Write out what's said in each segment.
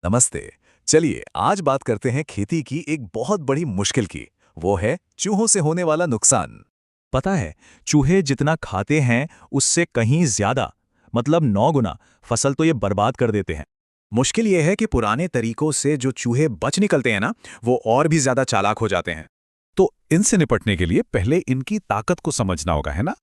नमस्ते। चलिए आज बात करते हैं खेती की एक बहुत बड़ी मुश्किल की। वो है चूहों से होने वाला नुकसान। पता है, चूहे जितना खाते हैं उससे कहीं ज्यादा, मतलब 9 गुना फसल तो ये बर्बाद कर देते हैं। मुश्किल ये है कि पुराने तरीकों से जो चूहे बच निकलते हैं ना, वो और भी ज्यादा चालाक हो जाते हैं। तो इनसे निपटने के लिए पहले इनकी ताकत को समझना होगा, है ना?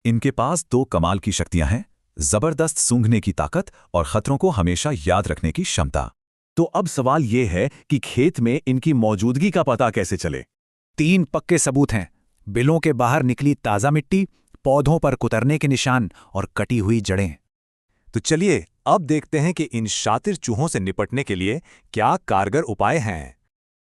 इनके पास दो कमाल की शक्तियां हैं, जबरदस्त सूंघने की ताकत और खतरों को हमेशा याद रखने की क्षमता। तो अब सवाल ये है कि खेत में इनकी मौजूदगी का पता कैसे चले? 3 पक्के सबूत हैं। बिलों के बाहर निकली ताज़ा मिट्टी, पौधों पर कुतरने के निशान और कटी हुई जड़ें। तो चलिए अब देखते हैं कि इन शातिर चूहों से निपटने के लिए क्या कारगर उपाय हैं।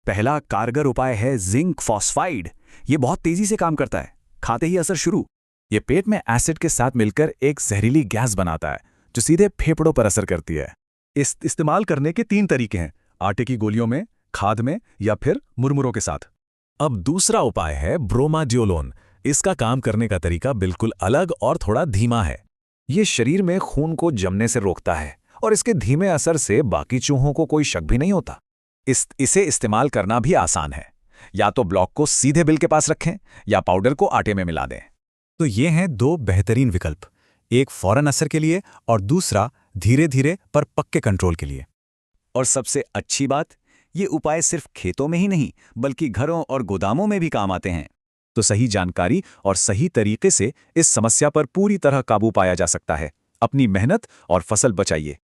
पहला कारगर उपाय है जिंक फॉस्फाइड। ये बहुत तेजी से काम करता है, खाते ही असर शुरू। ये पेट में एसिड के साथ मिलकर एक जहरीली गैस बनाता है जो सीधे फेफड़ों पर असर करती है। इस इस्तेमाल करने के 3 तरीके हैं, आटे की गोलियों में, खाद में या फिर मुरमुरों के साथ। अब दूसरा उपाय है ब्रोमाडियोलोन। इसका काम करने का तरीका बिल्कुल अलग और थोड़ा धीमा है। ये शरीर में खून को जमने से रोकता है और इसके धीमे असर से बाकी चूहों को कोई शक भी नहीं होता। इसे इस्तेमाल करना भी आसान है। या तो ब्लॉक को सीधे बिल के पास रखें या पाउडर को आटे में मिला दें। तो ये हैं 2 बेहतरीन विकल्प, एक फौरन असर के लिए और दूसरा धीरे धीरे पर पक्के कंट्रोल के लिए। और सबसे अच्छी बात, ये उपाय सिर्फ खेतों में ही नहीं बल्कि घरों और गोदामों में भी काम आते हैं। तो सही जानकारी और सही तरीके से इस समस्या पर पूरी तरह काबू पाया जा सकता है। अपनी मेहनत और फसल बचाइए।